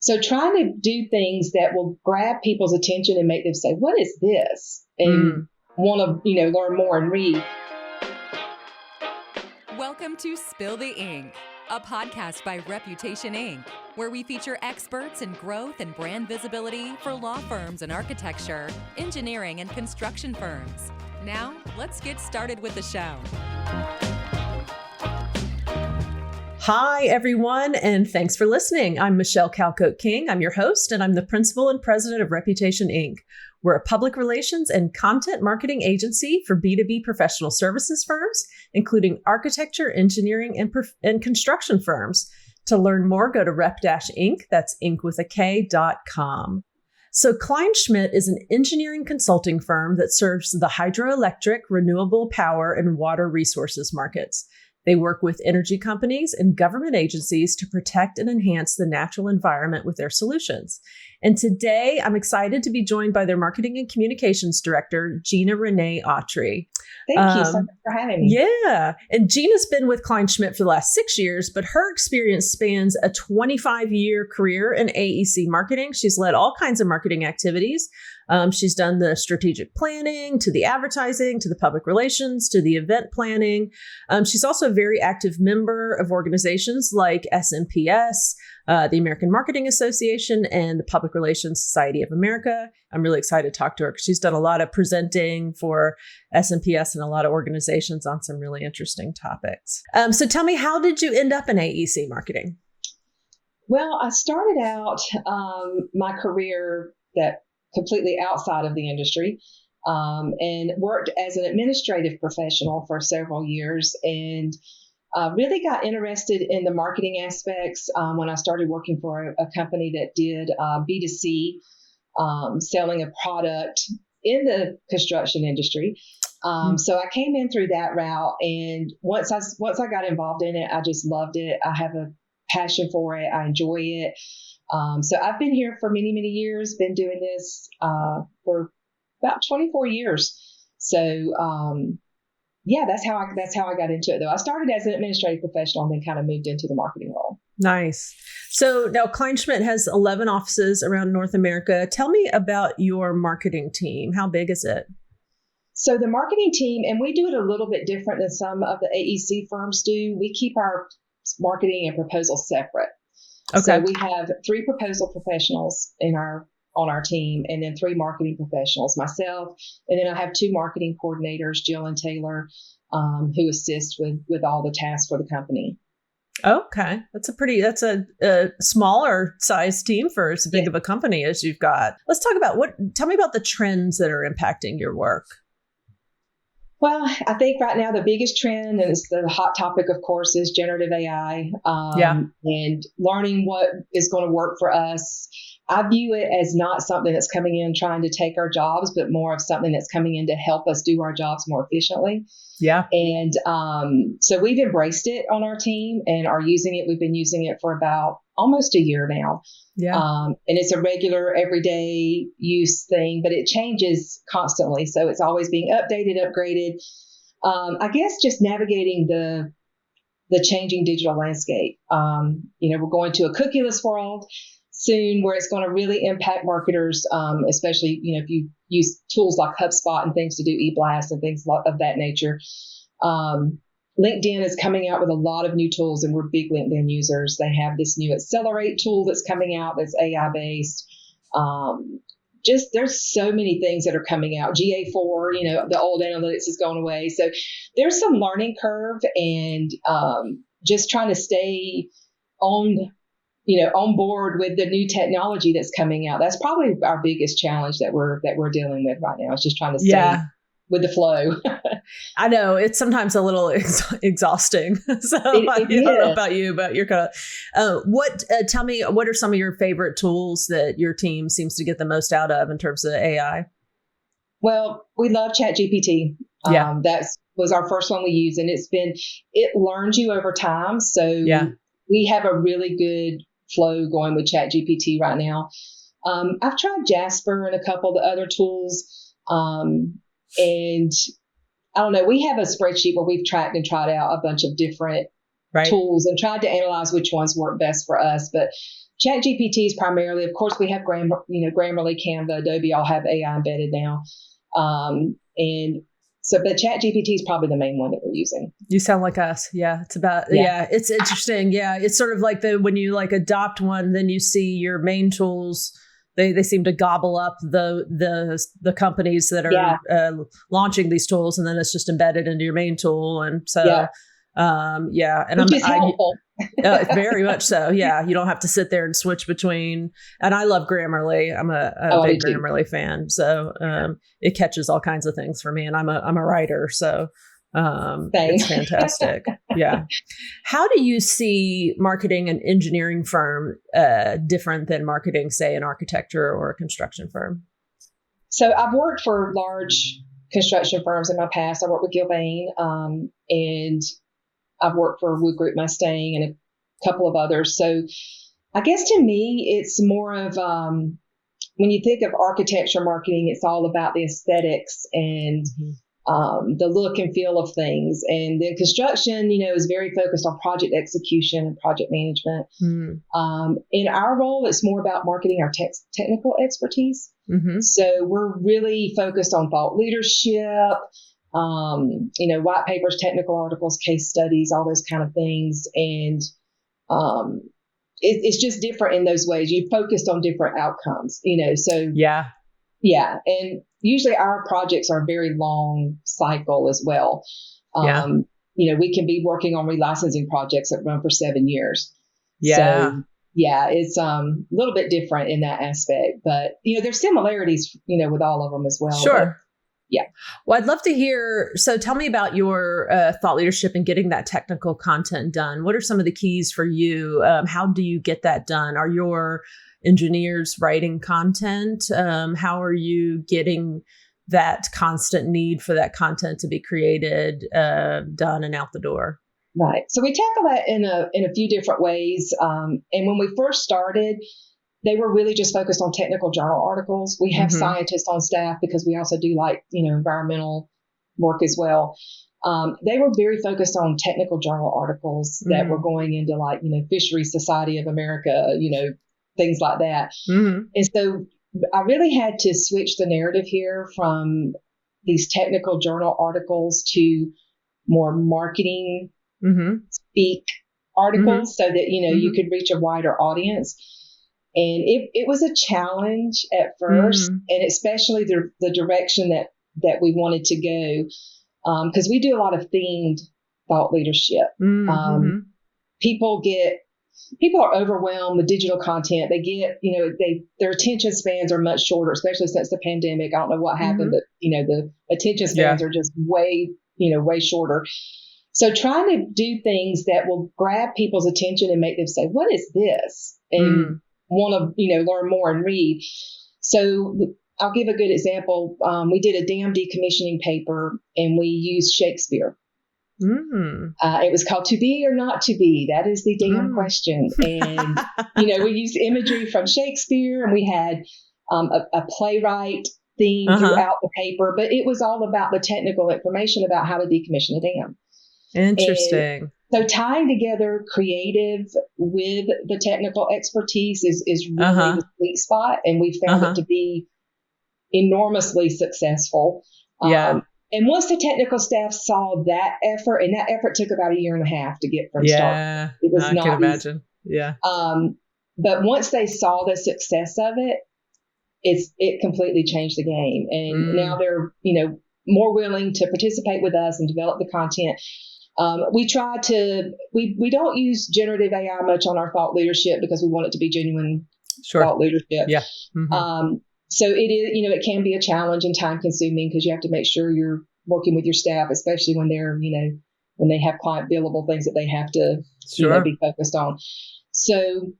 So trying to do things that will grab people's attention and make them say, what is this? And want to, learn more and read. Welcome to Spill the Ink, a podcast by Reputation Inc., where we feature experts in growth and brand visibility for law firms and architecture, engineering, and construction firms. Now, let's get started with the show. Hi, everyone, and thanks for listening. I'm Michelle Calcote-King. I'm your host, and I'm the principal and president of Reputation Inc. We're a public relations and content marketing agency for B2B professional services firms, including architecture, engineering, and construction firms. To learn more, go to rep-inc, that's inc with a K.com. So Kleinschmidt is an engineering consulting firm that serves the hydroelectric, renewable power, and water resources markets. They work with energy companies and government agencies to protect and enhance the natural environment with their solutions. And today, I'm excited to be joined by their marketing and communications director, GinaRenee Autrey. Thank you so much for having me. Yeah. And Gina's been with Kleinschmidt for the last 6 years, but her experience spans a 25-year career in AEC marketing. She's led all kinds of marketing activities. She's done the strategic planning, to the advertising, to the public relations, to the event planning. She's also a very active member of organizations like SMPS, the American Marketing Association, and the Public Relations Society of America. I'm really excited to talk to her because she's done a lot of presenting for SMPS and a lot of organizations on some really interesting topics. So tell me, how did you end up in AEC marketing? Well, I started out my career completely outside of the industry and worked as an administrative professional for several years and really got interested in the marketing aspects when I started working for a company that did B2C, selling a product in the construction industry. So I came in through that route, and once I got involved in it, I just loved it. I have a passion for it. I enjoy it. So I've been here for many, many years, been doing this for about 24 years. So that's how I got into it, though. I started as an administrative professional and then kind of moved into the marketing role. Nice. So now Kleinschmidt has 11 offices around North America. Tell me about your marketing team. How big is it? So the marketing team, and we do it a little bit different than some of the AEC firms do. We keep our marketing and proposals separate. Okay. So we have 3 proposal professionals on our team, and then 3 marketing professionals, myself, and then I have 2 marketing coordinators, Jill and Taylor, who assist with all the tasks for the company. Okay. That's a smaller size team for as big of a company as you've got. Let's talk about tell me about the trends that are impacting your work. Well, I think right now the biggest trend, and it's the hot topic, of course, is generative AI and learning what is going to work for us. I view it as not something that's coming in trying to take our jobs, but more of something that's coming in to help us do our jobs more efficiently. Yeah. And so we've embraced it on our team and are using it. We've been using it for about almost a year now. Yeah. And it's a regular everyday use thing, but it changes constantly. So it's always being updated, upgraded. I guess just navigating the changing digital landscape. We're going to a cookieless world soon where it's going to really impact marketers, especially, if you use tools like HubSpot and things to do e-blasts and things of that nature. LinkedIn is coming out with a lot of new tools, and we're big LinkedIn users. They have this new Accelerate tool that's coming out that's AI-based. There's so many things that are coming out. GA4, the old analytics is going away. So there's some learning curve, and just trying to stay on board with the new technology that's coming out. That's probably our biggest challenge that we're dealing with right now. Is just trying to stay with the flow. I know it's sometimes a little exhausting. So I don't know about you, but you're kind of, tell me, what are some of your favorite tools that your team seems to get the most out of in terms of AI? Well, we love ChatGPT. That was our first one we used, and it learns you over time. So we have a really good flow going with ChatGPT right now. I've tried Jasper and a couple of the other tools. And I don't know, we have a spreadsheet where we've tracked and tried out a bunch of different tools and tried to analyze which ones work best for us. But ChatGPT is primarily, of course, we have Grammarly, Canva, Adobe all have AI embedded now. But ChatGPT is probably the main one that we're using. You sound like us. Yeah. It's interesting. Yeah. It's sort of like when you like adopt one, then you see your main tools. They seem to gobble up the companies that are launching these tools, and then it's just embedded into your main tool. And so, and which is helpful. Very much so. Yeah. You don't have to sit there and switch between. And I love Grammarly. I'm a big Grammarly fan. So it catches all kinds of things for me. And I'm a writer. So it's fantastic. Yeah. How do you see marketing an engineering firm different than marketing, say, an architecture or a construction firm? So I've worked for large construction firms in my past. I worked with Gilbane, and I've worked for Wood Group Mustang and a couple of others. So I guess to me, it's more of when you think of architecture marketing, it's all about the aesthetics and the look and feel of things. And then construction, is very focused on project execution and project management. In our role, it's more about marketing our technical expertise. So we're really focused on thought leadership, white papers, technical articles, case studies, all those kind of things. And it's just different in those ways. You focused on different outcomes, so yeah. And usually our projects are a very long cycle as well. We can be working on relicensing projects that run for 7 years. So it's a little bit different in that aspect, but there's similarities, with all of them as well. Sure. Yeah. Well, I'd love to hear. So tell me about your thought leadership and getting that technical content done. What are some of the keys for you? How do you get that done? Are your engineers writing content? How are you getting that constant need for that content to be created, done, and out the door? Right. So we tackle that in a few different ways. And when we first started, they were really just focused on technical journal articles. We have scientists on staff because we also do environmental work as well. They were very focused on technical journal articles that were going into Fisheries Society of America, things like that. And so I really had to switch the narrative here from these technical journal articles to more marketing speak articles so that, you could reach a wider audience. And it was a challenge at first, and especially the direction that we wanted to go, because we do a lot of themed thought leadership. People are overwhelmed with digital content. They get, their attention spans are much shorter, especially since the pandemic. I don't know what happened, but the attention spans are just way shorter. So trying to do things that will grab people's attention and make them say, "What is this?" and want to, learn more and read. So I'll give a good example. We did a dam decommissioning paper, and we used Shakespeare. It was called "To Be or Not to Be." That is the damn question. And, we used imagery from Shakespeare, and we had a playwright theme throughout the paper, but it was all about the technical information about how to decommission a dam. Interesting. So tying together creative with the technical expertise is really the sweet spot. And we found it to be enormously successful. And once the technical staff saw that effort, and that effort took about 1.5 years to get from start. It was not can imagine. Easy. But once they saw the success of it, it completely changed the game. And now they're, more willing to participate with us and develop the content. We try to, we don't use generative AI much on our thought leadership because we want it to be genuine thought leadership. Yeah. So it is, it can be a challenge and time consuming because you have to make sure you're working with your staff, especially when they're, when they have client billable things that they have to be focused on. So,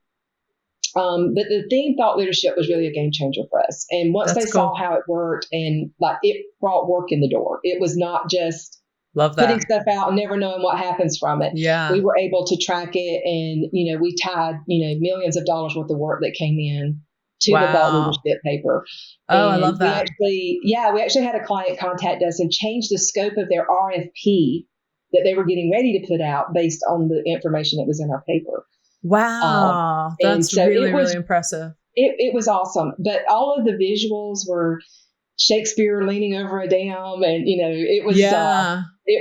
but the theme thought leadership was really a game changer for us. And once they saw how it worked and it brought work in the door, it was not just putting stuff out and never knowing what happens from it. We were able to track it, and, we tied, millions of dollars worth of work that came in to the thought leadership paper. I love that. We actually had a client contact us and change the scope of their RFP that they were getting ready to put out based on the information that was in our paper. Wow. That's so really impressive. It was awesome. But all of the visuals were Shakespeare leaning over a dam, and it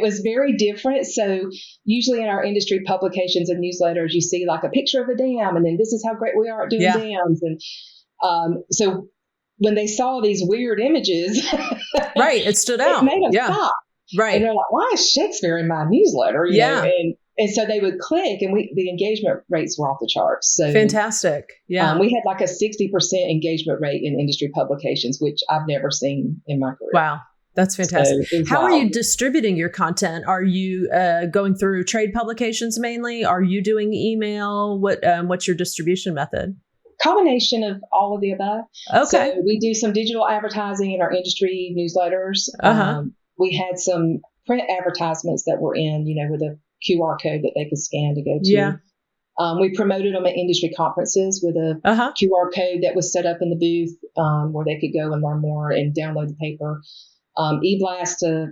was very different. So usually in our industry publications and newsletters, you see like a picture of a dam, and then this is how great we are at doing dams. And so when they saw these weird images, right, it stood out. It made them stop. Right, and they're like, "Why is Shakespeare in my newsletter?" You know? And so they would click, and the engagement rates were off the charts. So fantastic. Yeah. We had like a 60% engagement rate in industry publications, which I've never seen in my career. Wow. That's fantastic. So how are you distributing your content? Are you going through trade publications mainly? Are you doing email? What's your distribution method? Combination of all of the above. Okay. So we do some digital advertising in our industry newsletters. We had some print advertisements that were in, with a QR code that they could scan to go to. Yeah. We promoted them at industry conferences with a QR code that was set up in the booth where they could go and learn more and download the paper. E-blast, I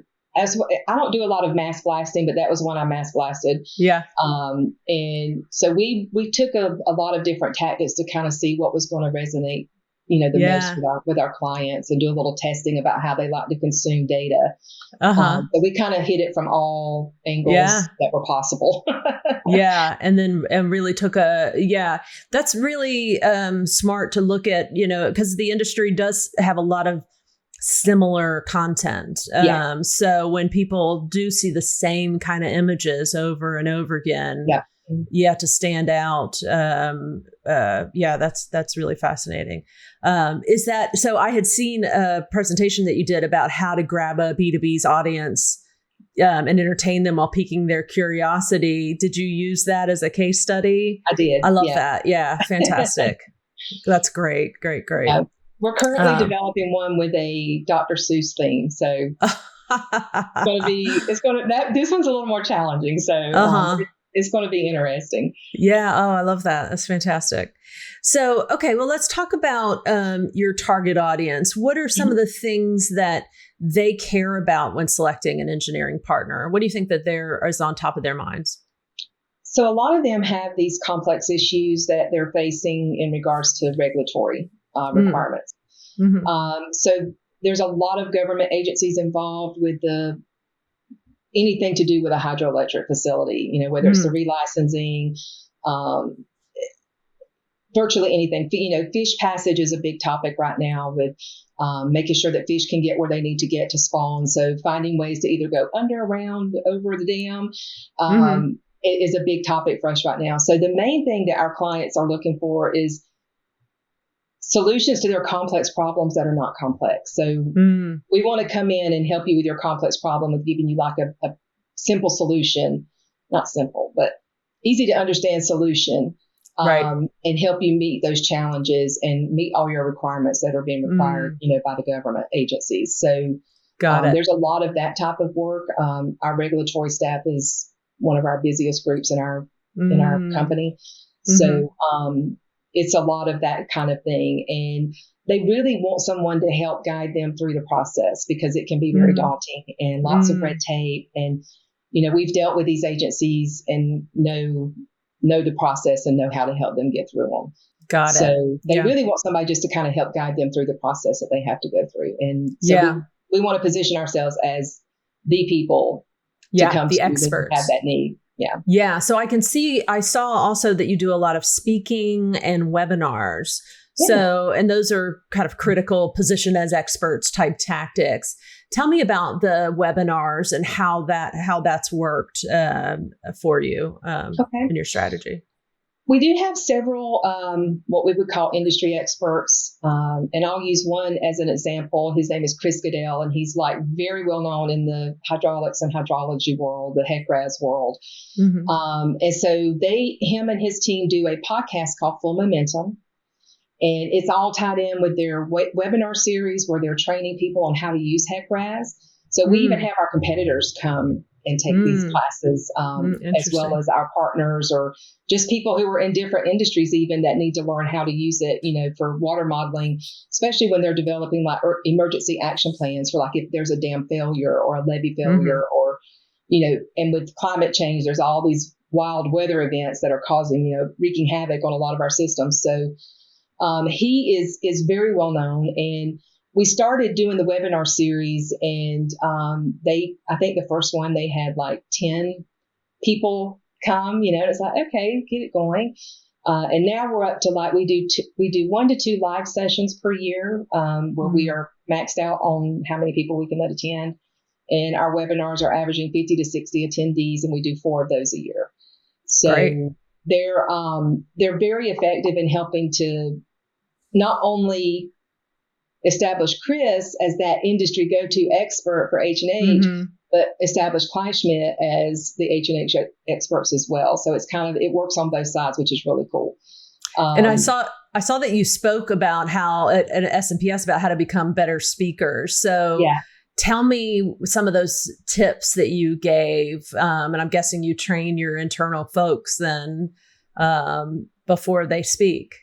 don't do a lot of mass blasting, but that was one I mass blasted. Yeah. And so we took a lot of different tactics to kind of see what was going to resonate, the most with our clients, and do a little testing about how they like to consume data. So we kind of hit it from all angles that were possible. And really took that's really smart to look at, because the industry does have a lot of similar content. So when people do see the same kind of images over and over again, to stand out. That's really fascinating. Is that, so I had seen a presentation that you did about how to grab a B2B's audience and entertain them while piquing their curiosity. Did you use that as a case study? I did. I love that. Yeah. Fantastic. That's great. Great. We're currently developing one with a Dr. Seuss theme. So this one's a little more challenging. So it's going to be interesting. Yeah. Oh, I love that. That's fantastic. So, okay, well, let's talk about your target audience. What are some of the things that they care about when selecting an engineering partner? What do you think that is on top of their minds? So a lot of them have these complex issues that they're facing in regards to regulatory requirements. So there's a lot of government agencies involved with anything to do with a hydroelectric facility, whether it's the relicensing, virtually anything. Fish passage is a big topic right now with making sure that fish can get where they need to get to spawn. So finding ways to either go under, around, over the dam is a big topic for us right now. So the main thing that our clients are looking for is solutions to their complex problems that are not complex. So we want to come in and help you with your complex problem with giving you like a simple solution, not simple, but easy to understand solution, and help you meet those challenges and meet all your requirements that are being required, by the government agencies. So there's a lot of that type of work. Our regulatory staff is one of our busiest groups in our company. So it's a lot of that kind of thing. And they really want someone to help guide them through the process because it can be very daunting and lots of red tape. And, we've dealt with these agencies and know the process and know how to help them get through them. Got it. So they really want somebody just to kind of help guide them through the process that they have to go through. And so we want to position ourselves as the people to come the to experts have that need. Yeah. Yeah. So I saw also that you do a lot of speaking and webinars. Yeah. So, and those are kind of critical position as experts type tactics. Tell me about the webinars and how that's worked for you in your strategy. We do have several what we would call industry experts, and I'll use one as an example. His name is Chris Goodell, and he's like very well known in the hydraulics and hydrology world, the HECRAS world. And so him and his team do a podcast called Full Momentum, and it's all tied in with their webinar series where they're training people on how to use HECRAS. So we even have our competitors come and take these classes, as well as our partners or just people who are in different industries even that need to learn how to use it, for water modeling, especially when they're developing like emergency action plans for like if there's a dam failure or a levee failure or, and with climate change, there's all these wild weather events that are causing, wreaking havoc on a lot of our systems. So he is very well known, and we started doing the webinar series, and I think the first one they had like 10 people come, it's like, okay, get it going. And now we're up to like, we do 1 to 2 live sessions per year, where we are maxed out on how many people we can let attend. And our webinars are averaging 50 to 60 attendees, and we do 4 of those a year. So Great. They're very effective in helping to not only establish Chris as that industry go-to expert for H&H, but establish Kleinschmidt as the H&H experts as well. So it works on both sides, which is really cool. And I saw that you spoke about how at S&PS about how to become better speakers. So tell me some of those tips that you gave. And I'm guessing you train your internal folks then before they speak.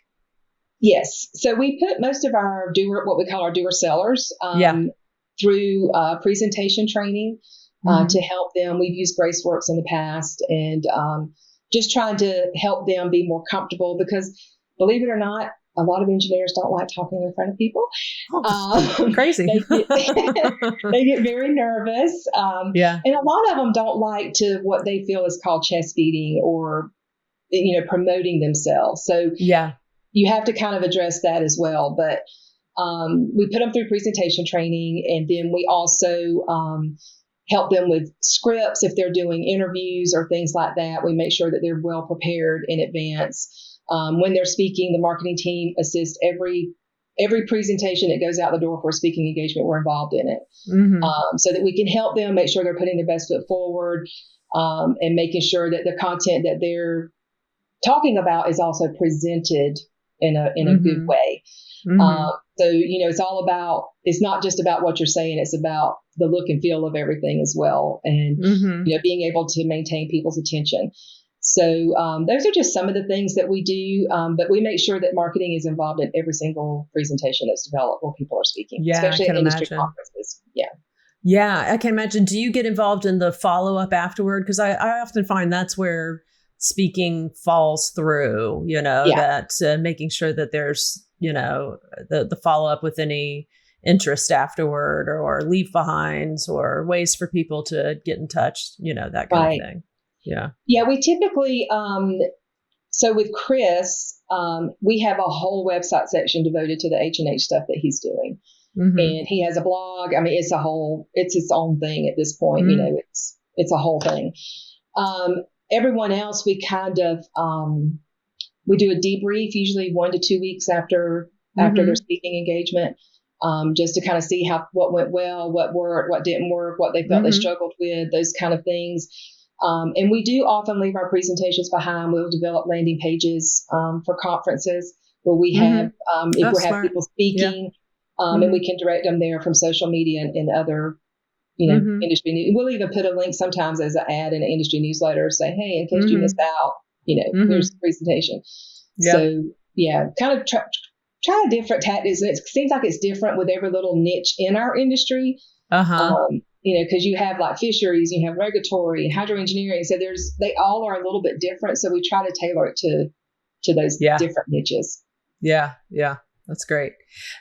Yes. So we put most of our what we call our doer sellers through presentation training to help them. We've used Graceworks in the past, and just trying to help them be more comfortable, because believe it or not, a lot of engineers don't like talking in front of people. Crazy. They get very nervous. And a lot of them don't like to what they feel is called chest beating or, promoting themselves. So you have to kind of address that as well. But we put them through presentation training, and then we also help them with scripts if they're doing interviews or things like that. We make sure that they're well prepared in advance. When they're speaking, the marketing team assists every presentation that goes out the door for a speaking engagement. We're involved in it, so that we can help them make sure they're putting their best foot forward, and making sure that the content that they're talking about is also presented in a good way. So, it's not just about what you're saying, it's about the look and feel of everything as well. And, being able to maintain people's attention. So, those are just some of the things that we do. But we make sure that marketing is involved in every single presentation that's developed where people are speaking, especially at industry conferences. Yeah, I can imagine. Do you get involved in the follow-up afterward? Because I often find that's where speaking falls through, that making sure that there's, the follow-up with any interest afterward or leave behinds or ways for people to get in touch, that kind of thing. Yeah, we typically, so with Chris, we have a whole website section devoted to the H&H stuff that he's doing. And he has a blog. I mean, it's its own thing at this point. It's a whole thing. Everyone else, we kind of, we do a debrief usually 1 to 2 weeks after their speaking engagement, just to kind of see what went well, what worked, what didn't work, what they felt they struggled with, those kind of things. And we do often leave our presentations behind. We'll develop landing pages for conferences where we have, if we have people speaking, and we can direct them there from social media and other industry. We'll even put a link sometimes as an ad in an industry newsletter, say, hey, in case you missed out, here's the presentation. So kind of try different tactics. And it seems like it's different with every little niche in our industry. Because you have like fisheries, you have regulatory, hydro engineering. So they all are a little bit different. So we try to tailor it to those different niches. Yeah. That's great.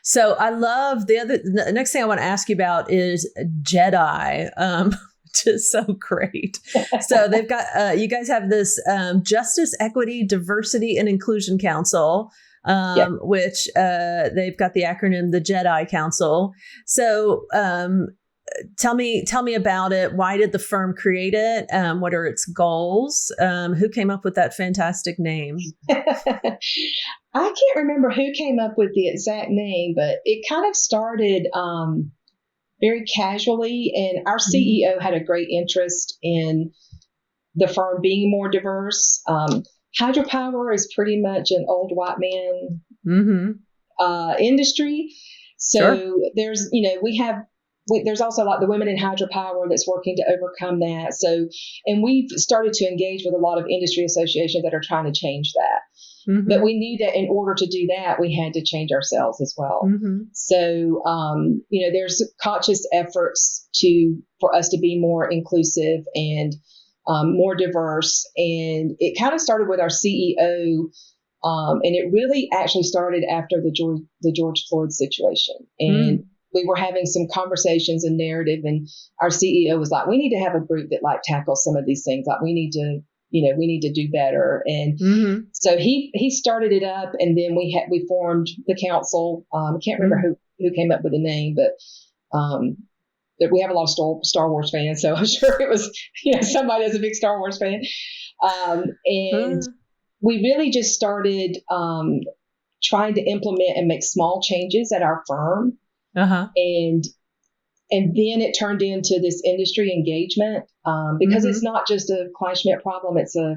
So I love the next thing I want to ask you about is Jedi, which is so great. So they've got, you guys have this Justice, Equity, Diversity, and Inclusion Council, which they've got the acronym, the Jedi Council. So tell me about it. Why did the firm create it? What are its goals? Who came up with that fantastic name? I can't remember who came up with the exact name, but it kind of started very casually. And our CEO had a great interest in the firm being more diverse. Hydropower is pretty much an old white man industry. So there's, there's also like the Women in Hydropower that's working to overcome that. So, and we've started to engage with a lot of industry associations that are trying to change that. But we knew that in order to do that, we had to change ourselves as well. So, there's conscious efforts for us to be more inclusive and more diverse. And it kind of started with our CEO. And it really actually started after the George Floyd situation. And we were having some conversations and narrative, and our CEO was like, we need to have a group that like tackles some of these things. Like we need to do better. And so he started it up, and then we formed the council. I can't remember who came up with the name, but we have a lot of Star Wars fans, so I'm sure it was, somebody that's a big Star Wars fan. And we really just started trying to implement and make small changes at our firm. And then it turned into this industry engagement because it's not just a Kleinschmidt problem, it's a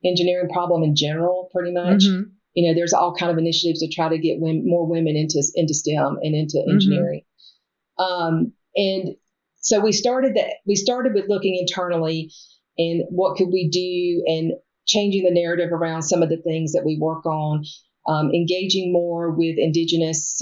engineering problem in general, pretty much. There's all kind of initiatives to try to get more women into STEM and into engineering. And so we started with looking internally and what could we do, and changing the narrative around some of the things that we work on, engaging more with indigenous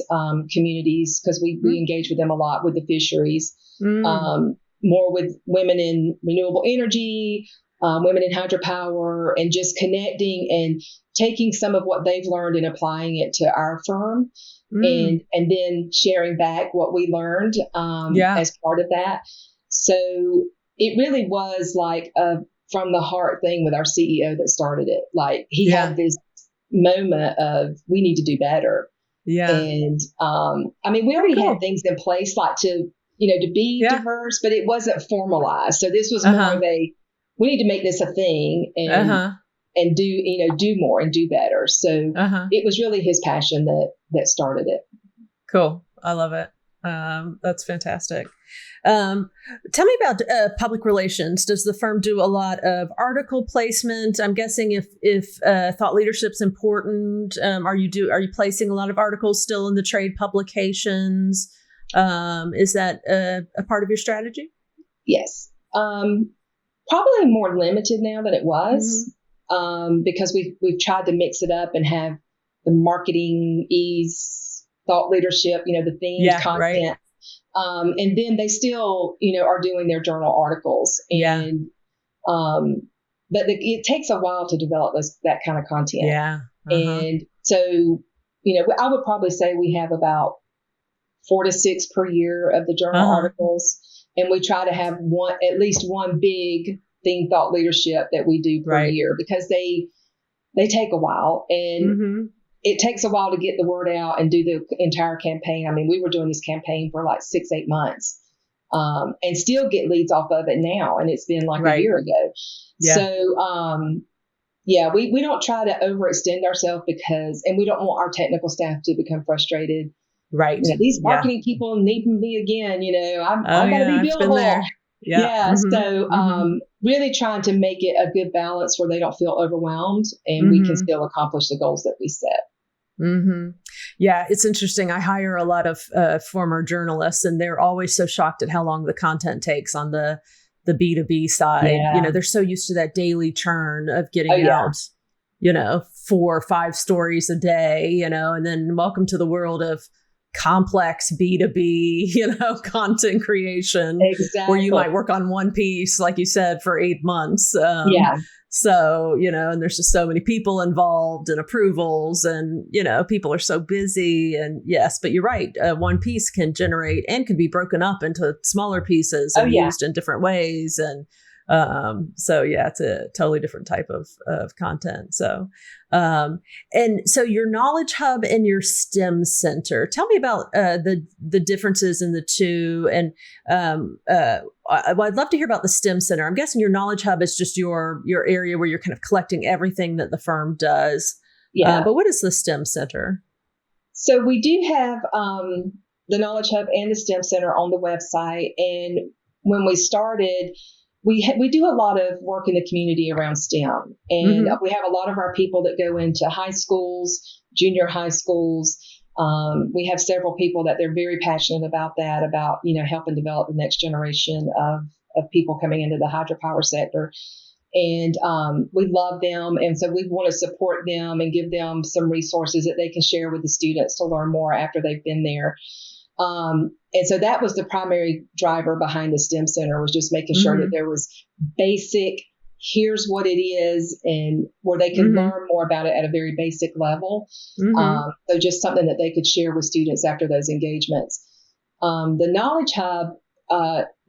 communities, because we engage with them a lot with the fisheries, more with women in renewable energy, women in hydropower, and just connecting and taking some of what they've learned and applying it to our firm, and then sharing back what we learned as part of that. So it really was like a from the heart thing with our CEO that started it. Like he had this moment of, we need to do better. And we already had things in place like to be diverse, but it wasn't formalized. So this was more of a, we need to make this a thing and do more and do better. So it was really his passion that started it. Cool. I love it. That's fantastic. Tell me about public relations. Does the firm do a lot of article placement? I'm guessing if thought leadership's important, are you placing a lot of articles still in the trade publications? Is that a part of your strategy? Yes. Probably more limited now than it was, because we've tried to mix it up and have the marketing ease, thought leadership, the themed content. Right. And then they still, are doing their journal articles, and but it takes a while to develop that kind of content. And so, I would probably say we have about 4 to 6 per year of the journal articles, and we try to have at least one big theme thought leadership that we do per year, because they take a while, and it takes a while to get the word out and do the entire campaign. I mean, we were doing this campaign for like 6-8 months, and still get leads off of it now. And it's been like a year ago. So, we don't try to overextend ourselves and we don't want our technical staff to become frustrated. Right. These marketing people need me again, I've got to be billable. So, really trying to make it a good balance where they don't feel overwhelmed, and we can still accomplish the goals that we set. Yeah, it's interesting. I hire a lot of former journalists, and they're always so shocked at how long the content takes on the B2B side. They're so used to that daily churn of getting out, 4 or 5 stories a day, and then welcome to the world of complex B2B, content creation, where you might work on one piece, like you said, for 8 months. So, and there's just so many people involved and approvals, and, people are so busy. And yes, but you're right. One piece can generate and can be broken up into smaller pieces and used in different ways. And it's a totally different type of content. So, and so your knowledge hub and your STEM center, tell me about, the differences in the two. And, I'd love to hear about the STEM center. I'm guessing your knowledge hub is just your area where you're kind of collecting everything that the firm does. But what is the STEM center? So we do have, the knowledge hub and the STEM center on the website. And when we started, we do a lot of work in the community around STEM, and we have a lot of our people that go into high schools, junior high schools. We have several people that they're very passionate about that, about, helping develop the next generation of people coming into the hydropower sector. And we love them. And so we want to support them and give them some resources that they can share with the students to learn more after they've been there. And so that was the primary driver behind the STEM Center, was just making sure that there was basic here's what it is, and where they can learn more about it at a very basic level. So just something that they could share with students after those engagements. The Knowledge Hub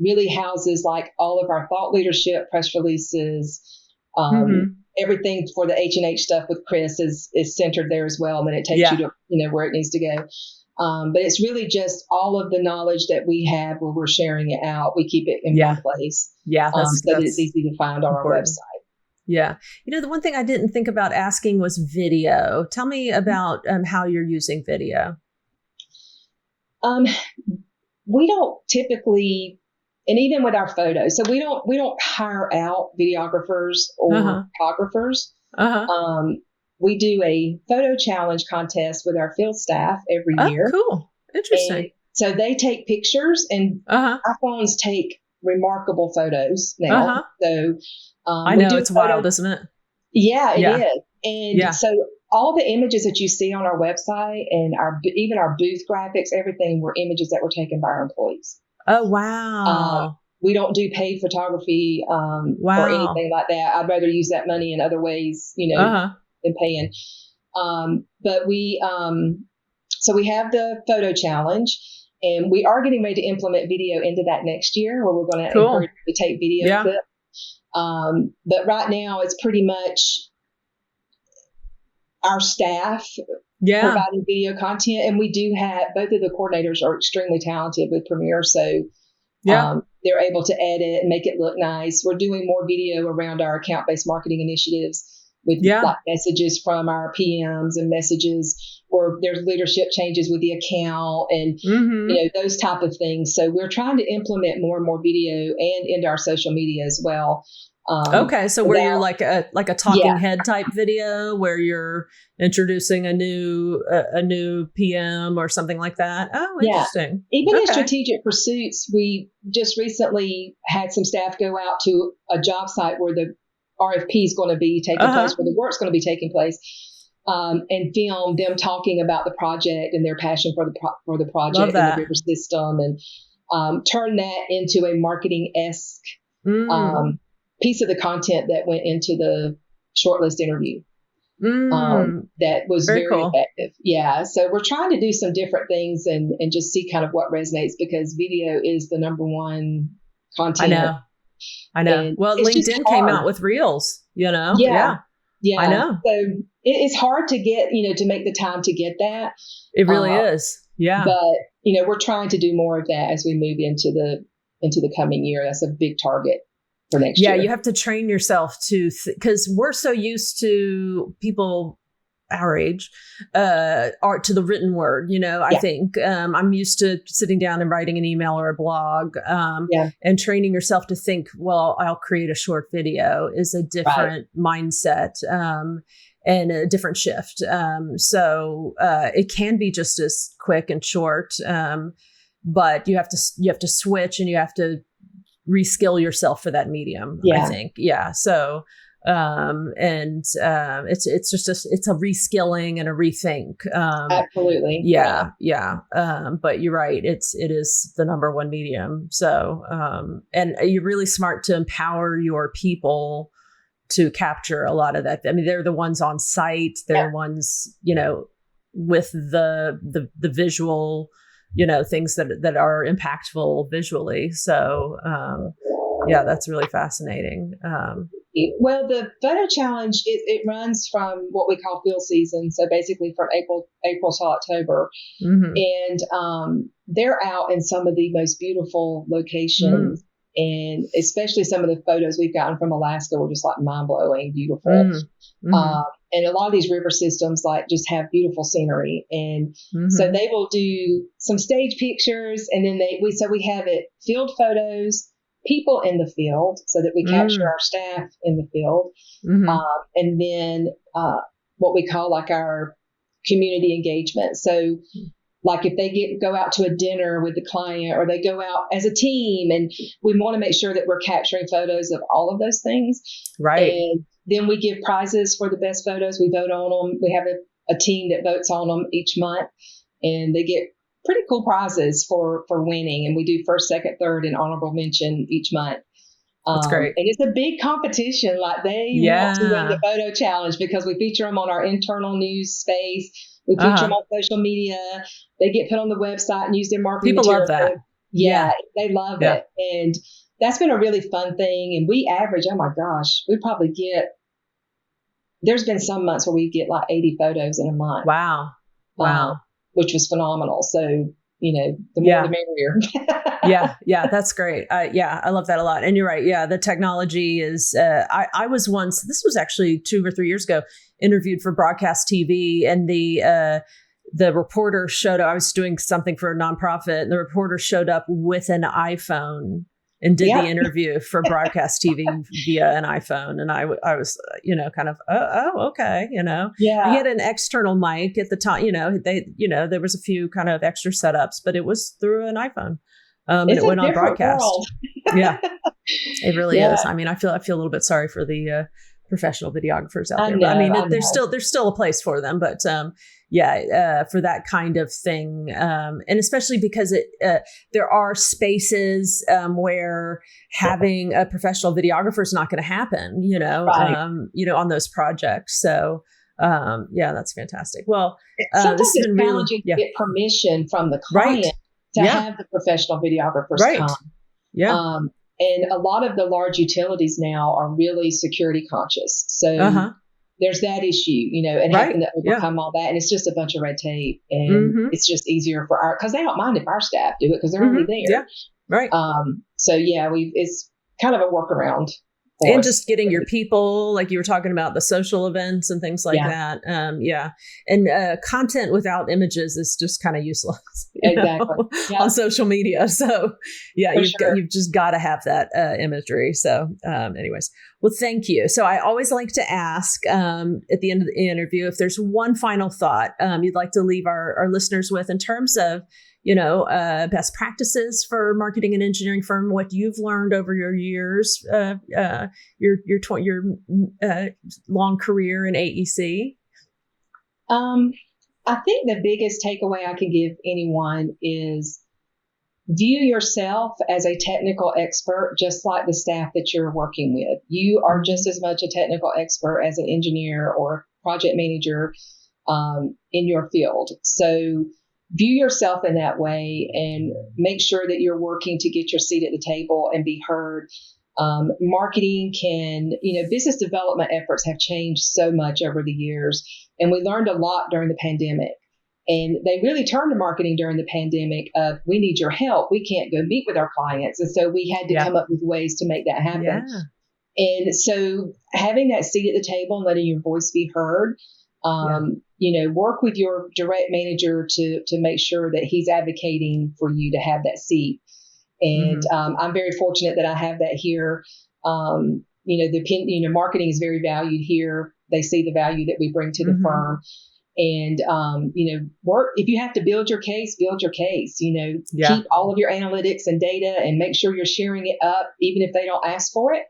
really houses like all of our thought leadership, press releases, everything for the H&H stuff with Chris is centered there as well. And then it takes you to, where it needs to go. But it's really just all of the knowledge that we have where we're sharing it out. We keep it in one place. Yeah. So that it's easy to find on our website. Yeah. The one thing I didn't think about asking was video. Tell me about how you're using video. We don't typically, and even with our photos, so we don't hire out videographers or photographers. We do a photo challenge contest with our field staff every year. Cool. Interesting. And so they take pictures, and iPhones take remarkable photos now. So I know it's wild, isn't it? Yeah, it is. And so all the images that you see on our website and even our booth graphics, everything were images that were taken by our employees. Oh, wow. We don't do paid photography or anything like that. I'd rather use that money in other ways, than paying. But so we have the photo challenge, and we are getting ready to implement video into that next year, where we're going to encourage you to take video clips. But right now it's pretty much our staff providing video content. And we do have, both of the coordinators are extremely talented with Premiere. So they're able to edit and make it look nice. We're doing more video around our account-based marketing initiatives with like messages from our PMs and messages, or there's leadership changes with the account and, those type of things. So we're trying to implement more and more video and into our social media as well. So where you're like a talking head type video where you're introducing a new PM or something like that. Oh, interesting. Even in strategic pursuits, we just recently had some staff go out to a job site where the RFP is going to be taking place, where the work's going to be taking place, and film them talking about the project and their passion for the project and the river system, and turn that into a marketing-esque piece of the content that went into the shortlist interview. That was very cool. Effective. Yeah. So we're trying to do some different things and just see kind of what resonates, because video is the number one content. I know. And well, LinkedIn came out with Reels, Yeah. I know. So it's hard to get, to make the time to get that. It really is. Yeah. But, we're trying to do more of that as we move into the coming year. That's a big target for next year. Yeah, you have to train yourself to, because we're so used to people our age, art to the written word, I think I'm used to sitting down and writing an email or a blog, and training yourself to think, well, I'll create a short video is a different mindset, and a different shift. So it can be just as quick and short, but you have to switch, and you have to reskill yourself for that medium, I think. Yeah. So, it's a reskilling and a rethink. Absolutely. Yeah. But you're right. It is the number one medium. So, and you're really smart to empower your people to capture a lot of that. I mean, they're the ones on site. They're the ones, with the visual, things that are impactful visually. So, that's really fascinating. Well, the photo challenge, it runs from what we call field season. So basically from April to October. And they're out in some of the most beautiful locations. And especially some of the photos we've gotten from Alaska were just like mind-blowing, beautiful. And a lot of these river systems just have beautiful scenery. And so they will do some stage pictures, and then we have it field photos, people in the field, so that we capture our staff in the field. And then what we call our community engagement. So if they go out to a dinner with the client, or they go out as a team, and we want to make sure that we're capturing photos of all of those things. Right. And then we give prizes for the best photos. We vote on them. We have a team that votes on them each month, and they get pretty cool prizes for winning. And we do first, second, third, and honorable mention each month. That's great. And it's a big competition. Like they want to win the photo challenge because we feature them on our internal news space. We feature them on social media. They get put on the website and use their marketing People materials. love that. Yeah, they love it. And that's been a really fun thing. And we average, oh my gosh, we probably there's been some months where we get like 80 photos in a month. Wow. Which was phenomenal. So, the more the merrier. Yeah, that's great. I love that a lot. And you're right. Yeah, the technology is, I was once, this was actually 2 or 3 years ago, interviewed for broadcast TV, and the reporter showed up. I was doing something for a nonprofit, and the reporter showed up with an iPhone and did the interview for broadcast TV via an iPhone. And I was, kind of, okay. He had an external mic at the time, there was a few kind of extra setups, but it was through an iPhone. And it went on broadcast. Yeah, it really is. I mean, I feel a little bit sorry for the professional videographers out there. But there's still a place for them, but for that kind of thing. And especially because there are spaces where having a professional videographer is not going to happen, on those projects. So, that's fantastic. Well, sometimes it's challenging to get permission from the client to have the professional videographers come. Yeah. And a lot of the large utilities now are really security conscious. So there's that issue, and having to overcome all that. And it's just a bunch of red tape. And it's just easier for because they don't mind if our staff do it because they're already there. Yeah. Right. It's kind of a workaround. And just getting your people, like you were talking about, the social events and things like that. And content without images is just kind of useless. Exactly. On social media. So you've just got to have that imagery. So anyways, well, thank you. So I always like to ask at the end of the interview, if there's one final thought you'd like to leave our listeners with in terms of best practices for marketing and engineering firm, what you've learned over your years, your long career in AEC. I think the biggest takeaway I can give anyone is view yourself as a technical expert, just like the staff that you're working with. You are just as much a technical expert as an engineer or project manager in your field. So view yourself in that way and make sure that you're working to get your seat at the table and be heard. Marketing business development efforts have changed so much over the years, and we learned a lot during the pandemic. And they really turned to marketing during the pandemic of, we need your help. We can't go meet with our clients. And so we had to come up with ways to make that happen. Yeah. And so having that seat at the table and letting your voice be heard, work with your direct manager to make sure that he's advocating for you to have that seat. And I'm very fortunate that I have that here. Marketing is very valued here. They see the value that we bring to the firm. And, work, if you have to build your case, keep all of your analytics and data and make sure you're sharing it up, even if they don't ask for it.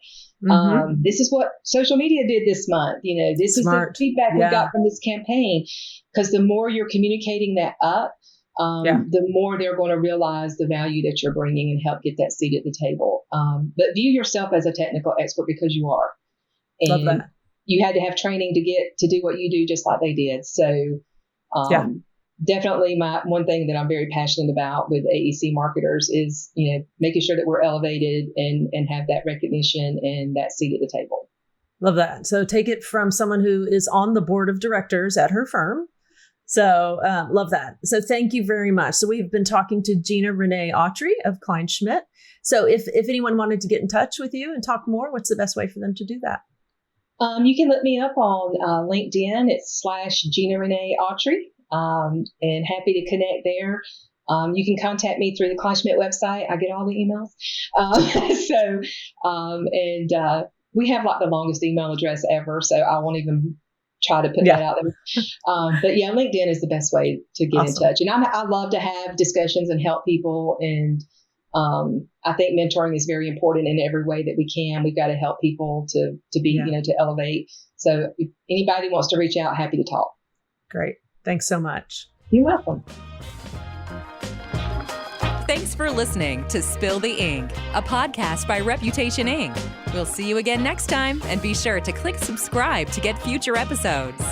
This is what social media did this month. This Smart. Is the feedback we got from this campaign. Because the more you're communicating that up, the more they're going to realize the value that you're bringing and help get that seat at the table. But view yourself as a technical expert because you are. And love that. You had to have training to get to do what you do just like they did. So definitely my one thing that I'm very passionate about with AEC marketers is, making sure that we're elevated and have that recognition and that seat at the table. Love that. So take it from someone who is on the board of directors at her firm. So love that. So thank you very much. So we've been talking to GinaRenee Autrey of Kleinschmidt. So if anyone wanted to get in touch with you and talk more, what's the best way for them to do that? You can look me up on LinkedIn. It's /GinaRenee Autrey, and happy to connect there. You can contact me through the Kleinschmidt website. I get all the emails. We have like the longest email address ever, so I won't even try to put that out there. But LinkedIn is the best way to get in touch. And I love to have discussions and help people. And I think mentoring is very important in every way that we can. We've got to help people to be, to elevate. So if anybody wants to reach out, happy to talk. Great. Thanks so much. You're welcome. Thanks for listening to Spill the Ink, a podcast by Reputation Inc. We'll see you again next time, and be sure to click subscribe to get future episodes.